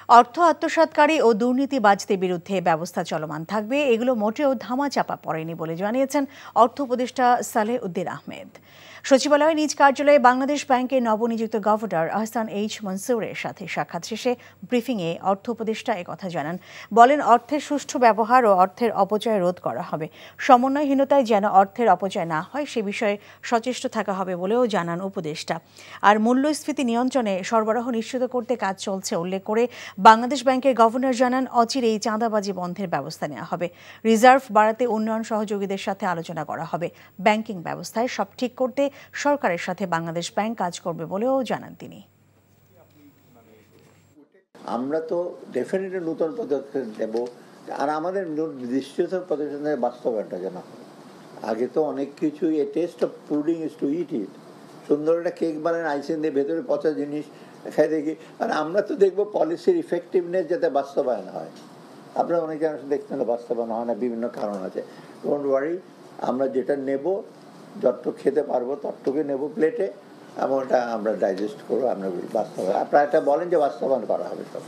অর্থ আত্মসাৎকারী ও দুর্নীতিবাজদের বিরুদ্ধে ব্যবস্থা চলমান থাকবে, এগুলো মোটেও ধামাচাপা পড়েনি বলে জানিয়েছেন অর্থ উপদেষ্টা সালেহ উদ্দিন আহমেদ। সচিবালয়ে নিজ কার্যালয়ে বাংলাদেশ ব্যাংকের নবনিযুক্ত গভর্নর আহসান এইচ মনসুরের সাথে সাক্ষাৎ শেষে ব্রিফিংয়ে অর্থ উপদেষ্টা একথা জানান। বলেন, অর্থের সুষ্ঠু ব্যবহার ও অর্থের অপচয় রোধ করা হবে। সমন্বয়হীনতায় যেন অর্থের অপচয় না হয় সে বিষয়ে সচেষ্ট থাকা হবে বলেও জানান উপদেষ্টা। আর মূল্যস্ফীতি নিয়ন্ত্রণে সরবরাহ নিশ্চিত করতে কাজ চলছে উল্লেখ করে বাংলাদেশ ব্যাংকের গভর্নর জানান, অচিরেই চাঁদাবাজি বন্ধের ব্যবস্থা নেওয়া হবে। রিজার্ভ বাড়াতে উন্নয়ন সহযোগীদের সাথে আলোচনা করা হবে। ব্যাংকিং ব্যবস্থায় সব ঠিক করতে সরকারের সাথে বাংলাদেশ ব্যাংক কাজ করবে বলেও জানান তিনি। আমরা তো ডেফিনেটলি নতুন পদক্ষেপ দেব, আর আমাদের দৃষ্টিগত পদক্ষেপের বাস্তবায়নটা যেন আগে তো অনেক কিছুই test of pudding is to eat it. সুন্দর একটা কেক বানান, আইসিং দিয়ে ভেতরে পচা জিনিস খাই দেখি। আর আমরা তো দেখবো পলিসির ইফেক্টিভনেস যাতে বাস্তবায়ন হয়। আপনারা অনেকে দেখছেন বাস্তবায়ন হয় না, বিভিন্ন কারণ আছে। ডোন্ট ওয়ারি, আমরা যেটা নেব, যতটুকু খেতে পারবো ততটুকু নেব প্লেটে, এবং ওটা আমরা ডাইজেস্ট করবো, আমরা বাস্তবায়ন। আপনারা এটা বলেন যে বাস্তবায়ন করা হবে সব।